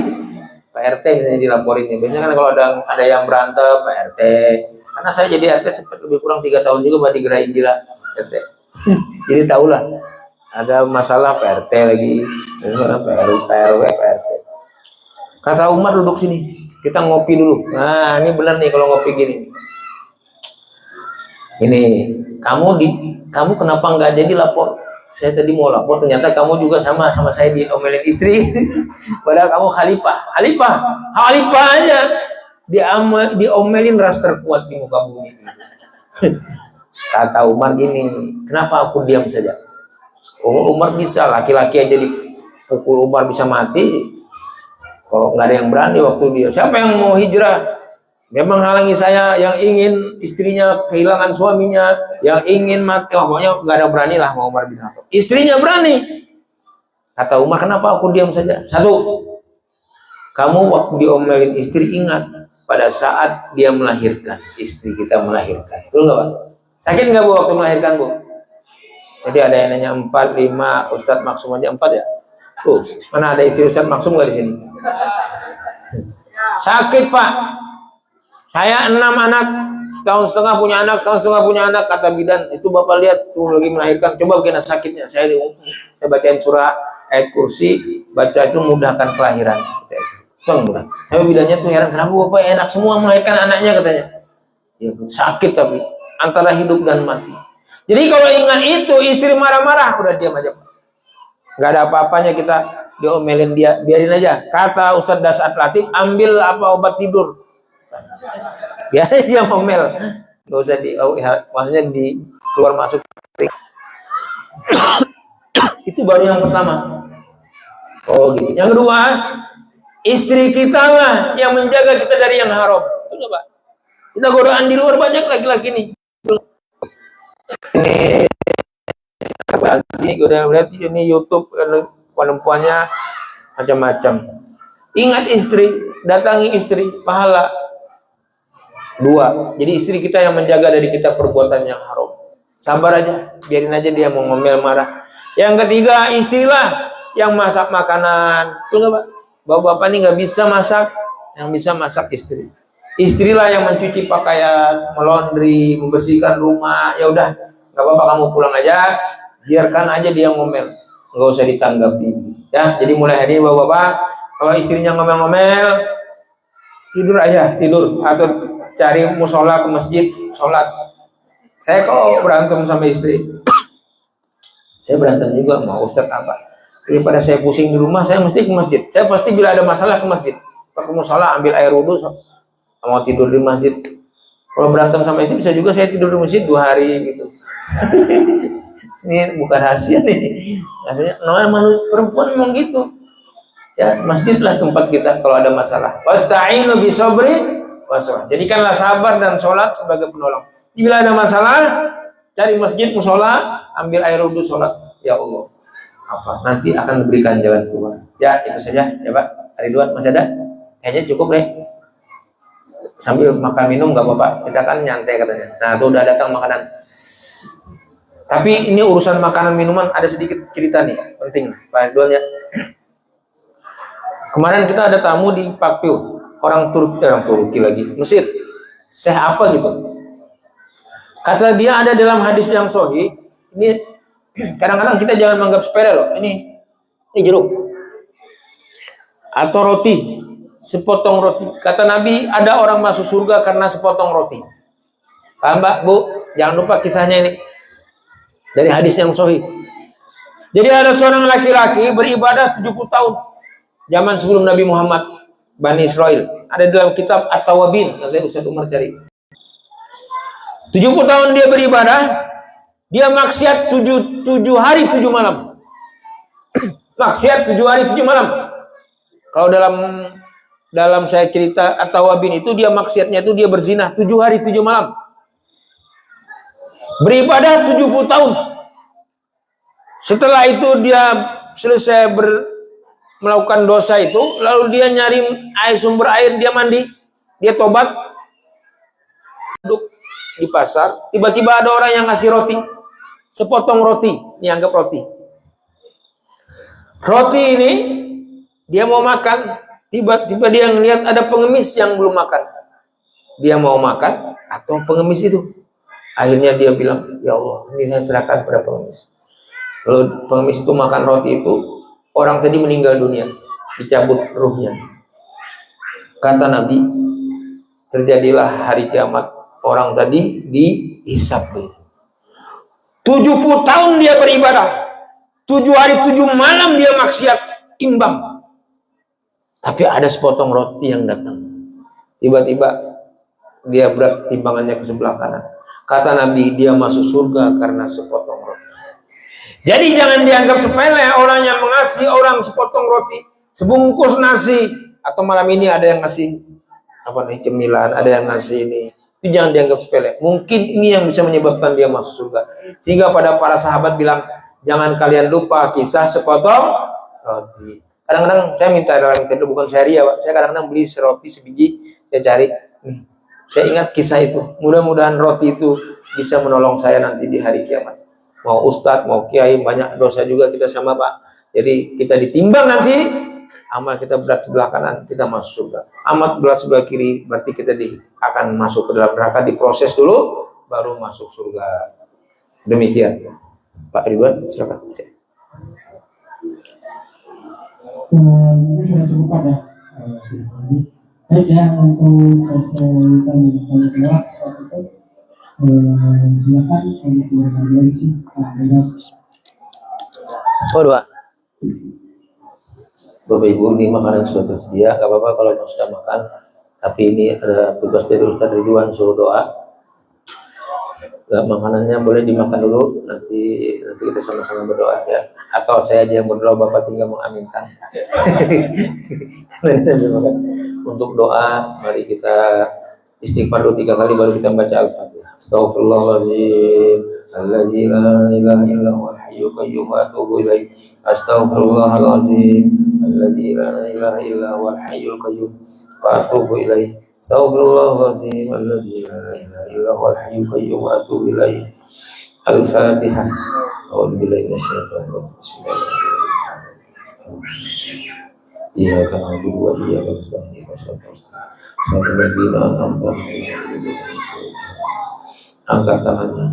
Pak RT misalnya dilaporin. Biasanya kan kalau ada yang berantem, Pak RT. Karena saya jadi RT sempat lebih kurang 3 tahun juga, berarti digerain gila RT. Jadi tahulah ada masalah Pak RT lagi, PRW, Pak RT. Kata Umar, duduk sini, kita ngopi dulu. Nah ini benar nih kalau ngopi gini. Ini kamu kenapa nggak jadi lapor? Saya tadi mau lapor, ternyata kamu juga sama saya diomelin istri. Padahal kamu khalifah aja. Diomelin ras terkuat di muka bumi. Kata Umar gini, kenapa aku diam saja? Umar bisa, laki-laki aja dipukul Umar bisa mati. Kalau nggak ada yang berani waktu dia. Siapa yang mau hijrah? Dia menghalangi saya, yang ingin istrinya kehilangan suaminya, yang ingin mati, pokoknya nggak ada berani lah mau Umar bin Khattab. Istrinya berani. Kata Umar, kenapa aku diam saja? Satu, kamu waktu diomelin istri ingat pada saat dia melahirkan, istri kita melahirkan. Betul nggak Pak? Sakit nggak Bu waktu melahirkan Bu? Jadi ada yang nanya 4, 5, Ustadz Maksum aja 4 ya? Tuh, mana ada istri Ustadz Maksum nggak di sini? Sakit Pak. Saya 6 anak, setahun setengah punya anak, kata bidan, itu Bapak lihat tuh lagi melahirkan, coba bagaimana sakitnya. Saya bacain surah ayat kursi, baca itu mudahkan kelahiran. Itu mudah. Tapi bidannya tuh heran, kenapa Bapak enak semua melahirkan anaknya katanya. Ya, sakit tapi antara hidup dan mati. Jadi kalau ingat itu, istri marah-marah, udah diam aja Pak. Nggak ada apa-apanya kita diomelin dia, biarin aja. Kata Ustadz Dasat Latif, ambil obat tidur. Biar dia ngomel, nggak usah maksudnya di keluar masuk. Itu baru yang pertama. Oh gitu. Yang kedua, istri kita lah yang menjaga kita dari yang haram. Betul Pak? Kita godaan di luar banyak laki-laki nih. Ini udah lihat ini YouTube, perempuannya macam-macam. Ingat istri, datangi istri, pahala. 2, jadi istri kita yang menjaga dari kita perbuatan yang haram. Sabar aja, biarin aja dia mau ngomel marah. Yang ketiga, istrilah yang masak makanan. Betul nggak Pak? Bapak-bapak ini nggak bisa masak, yang bisa masak istri. Istrilah yang mencuci pakaian, melondri, membersihkan rumah. Ya udah, nggak apa-apa kamu pulang aja, biarkan aja dia ngomel, nggak usah ditanggapi. Ya, jadi mulai hari ini bapak-bapak, kalau istrinya ngomel-ngomel, tidur aja, tidur atau cari musola ke masjid, sholat. Saya kok berantem sama istri, saya berantem juga mau Ustadz apa? Daripada saya pusing di rumah, saya mesti ke masjid. Saya pasti bila ada masalah ke masjid, ke musola ambil air wudhu, mau tidur di masjid. Kalau berantem sama istri bisa juga saya tidur di masjid 2 hari gitu. Ini bukan rahasia nih. Rasanya manusia perempuan memang gitu. Ya, masjidlah tempat kita kalau ada masalah. Wasta'inu bisabri wassalah. Jadikanlah sabar dan sholat sebagai penolong. Bila ada masalah, cari masjid, musola, ambil air wudhu, sholat. Ya Allah, apa? Nanti akan diberikan jalan keluar. Ya, itu saja ya Pak. Ridwan masih ada? Kayaknya cukup deh. Sambil makan minum nggak apa-apa. Kita kan nyantai katanya. Nah, tuh udah datang makanan. Tapi ini urusan makanan minuman ada sedikit cerita nih, penting Pak Ridwan ya. Kemarin kita ada tamu di Pakpio, orang Turki lagi, Mesir. Syekh apa gitu. Kata dia ada dalam hadis yang sahih, ini kadang-kadang kita jangan menganggap sepele loh. Ini jeruk. Atau roti, sepotong roti. Kata Nabi, ada orang masuk surga karena sepotong roti. Paham Mbak, Bu? Jangan lupa kisahnya ini. Dari hadis yang sahih. Jadi ada seorang laki-laki beribadah 70 tahun. Zaman sebelum Nabi Muhammad, Bani Israel. Ada dalam kitab At-Tawabin, nanti Ustaz Umar cari. 70 tahun dia beribadah, dia maksiat 7 hari 7 malam. Maksiat 7 hari 7 malam. Kalau dalam saya cerita At-Tawabin itu dia maksiatnya itu dia berzina 7 hari 7 malam. Beribadah 70 tahun. Setelah itu dia selesai melakukan dosa itu, lalu dia nyari sumber air, dia mandi, dia tobat, duduk di pasar, tiba-tiba ada orang yang ngasih roti, sepotong roti, dianggap roti. Roti ini dia mau makan, tiba-tiba dia ngelihat ada pengemis yang belum makan. Dia mau makan atau pengemis itu. Akhirnya dia bilang, ya Allah, ini saya serahkan pada pengemis. Lalu pengemis itu makan roti itu, orang tadi meninggal dunia, dicabut ruhnya. Kata Nabi, terjadilah hari kiamat, orang tadi dihisab. 70 tahun dia beribadah, 7 hari 7 malam dia maksiat, imbang. Tapi ada sepotong roti yang datang. Tiba-tiba dia berat timbangannya ke sebelah kanan. Kata Nabi, dia masuk surga karena sepotong roti. Jadi jangan dianggap sepele orang yang mengasihi orang sepotong roti, sebungkus nasi, atau malam ini ada yang ngasih cemilan, ada yang ngasih ini. Itu jangan dianggap sepele. Mungkin ini yang bisa menyebabkan dia masuk surga. Sehingga pada para sahabat bilang, jangan kalian lupa kisah sepotong roti. Kadang-kadang saya minta dalam itu bukan syariah, Pak. Saya kadang-kadang beli seroti sebiji, saya cari. Saya ingat kisah itu. Mudah-mudahan roti itu bisa menolong saya nanti di hari kiamat. Mau ustadz, mau kiai, banyak dosa juga kita sama Pak. Jadi kita ditimbang nanti, amal kita berat sebelah kanan, kita masuk surga. Amal berat sebelah kiri, berarti kita akan masuk ke dalam neraka, diproses dulu, baru masuk surga. Demikian. Pak Ridwan, silakan. Sudah cukup ada. Baik ya, untuk sesi kami jawab itu. Silakan untuk berbicara sih. Oh, 2. Bapak Ibu, ini makanan sudah tersedia, gak apa-apa kalau sudah makan. Tapi ini ada tugas dari Ustaz Ridwan suruh doa. Makanannya boleh dimakan dulu, nanti kita sama-sama berdoa ya. Atau saya aja yang berdoa, Bapak tinggal mengaminkan. Nanti saya makan. Untuk doa, mari kita istighfar dulu 3 kali baru kita baca Al-Fatihah. Astaghfirullahaladzim, alladzi la ilaha illa huwal hayyul qayyum wa atubu ilaih. Astaghfirullahaladzim, alladzi la ilaha illa huwal hayyul qayyum wa atubu ilaih. Astaghfirullahaladzim, alladzi la ilaha illa huwal hayyul qayyum wa atubu ilaih. Al-Fatihah. A'udzubillahi minasyaitonir rajim. Bismillahirrahmanirrahim. Iyyaka na'budu wa iyyaka nasta'in. Angkat tangannya.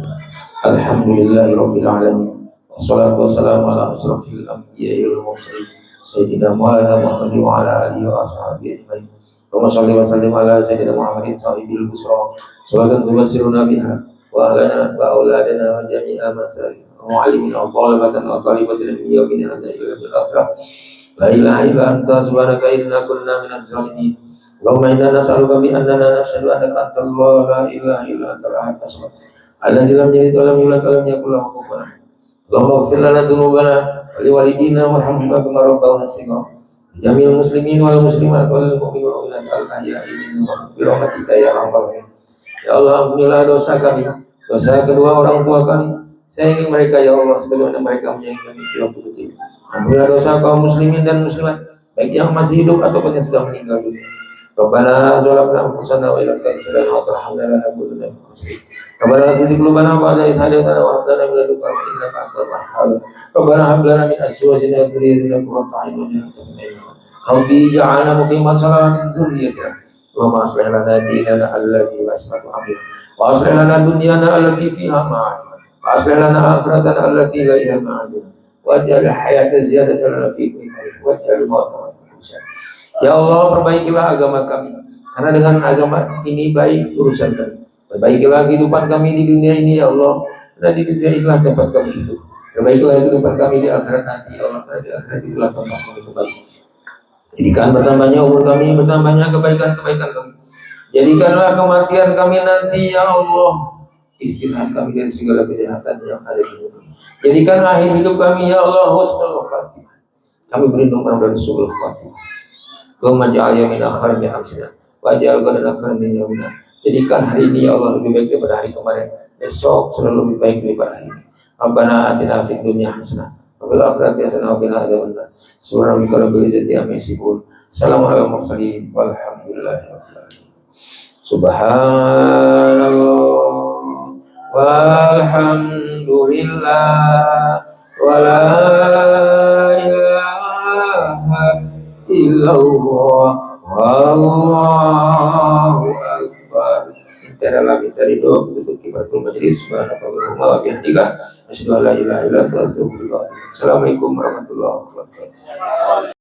Alhamdulillahirabbil alamin. Wassalatu wassalamu ala asrofil anbiya'i wal mursalin. Sayyidina Maulana Muhammad wa ala alihi wa ashabihi ajmain. Allahumma shalli wa sallim ala sayyidina Muhammadin sahibil busra. Salatan tubassiruna biha wa ahlana wa auladana wa jami'a masail. Mu'allimina wa talibatan wa talibatin min yawmina hadha ila bil akhirah. La ilaha illa anta subhanaka inna kunna minaz zalimin. Allahumma inna nas'aluka bi annana nashhadu annaka antallahu la ilaha illa antal ahad as-samad alladzi lam yalid wa lam yulad wa lam yakul lahu kufuwan ahad. Allahumma ighfir lana dzunubana wa liwalidina warhamhuma kama rabbawna shighara. Jamil muslimin wal muslimat wal mu'minin wal mu'minat al ahya'i minhum bi rahmatika ya arhamar rahimin. Ya Allah, ampunilah dosa kami, dosa kedua orang tua kami. Sayangi mereka ya Allah sebagaimana mereka menyayangi kami di waktu kecil. Ampunilah dosa kaum muslimin dan muslimat, baik yang masih hidup ataupun yang sudah meninggal dunia. Rabbana zalamna anfusana wa illam taghfir lana wa tarhamna lanakunanna minal khasirin. Rabbana la tuzigh qulubana ba'da idh hadaytana wa hab lana min ladunka rahmatan innaka antal wahhab. Rabbana hab lana min azwajina wa dhurriyyatina qurrata a'yun waj'alna lil muttaqina imama. Rabbi ij'alna muqimat salati min dhurriyyatina. Allahumma aslih lana dinana alladhi huwa ismatu amrina wa aslih lana dunyana allati fiha ma'ashuna wa aslih lana akhiratana allati ilaiha ma'aduna waj'al al-hayata ziyadatan lana fi kulli khairin waj'al al-mauta rahatan lana. Ya Allah, perbaikilah agama kami, karena dengan agama ini baik urusan kami. Perbaikilah kehidupan kami di dunia ini ya Allah, karena di dunia inilah tempat kami hidup. Perbaikilah kehidupan kami di akhirat nanti ya Allah, karena di akhirat itulah tempat kami kembali. Jadikan bertambahnya umur kami, bertambahnya kebaikan-kebaikan kami. Jadikanlah kematian kami nanti ya Allah istirahat kami dari segala kejahatan yang ada di dunia. Jadikan akhir hidup kami ya Allah husnul khatimah. Kami berlindung dari suul khatimah. Allahumma ja'al yamina khairan min amsina wa ja'al ghadana khairan min yawmina. Jadikan hari ini ya Allah lebih baik daripada hari kemarin. Besok selalu lebih baik daripada hari ini. Rabbana atina fid dunya hasanah wa fil akhirati hasanah wa qina adzabannar. Subhana rabbika rabbil izzati amma yasifun. Salamun alal mursalin walhamdulillahi rabbil alamin. Subhanallah walhamdulillah wa la ilaha illallah wallahu akbar. Minta ridho untuk kibatul majlis. Subhanakallahumma wa bihamdika asyhadu an la ilaha illa anta astaghfiruka wa atubu ilaik. Assalamualaikum warahmatullahi wabarakatuh.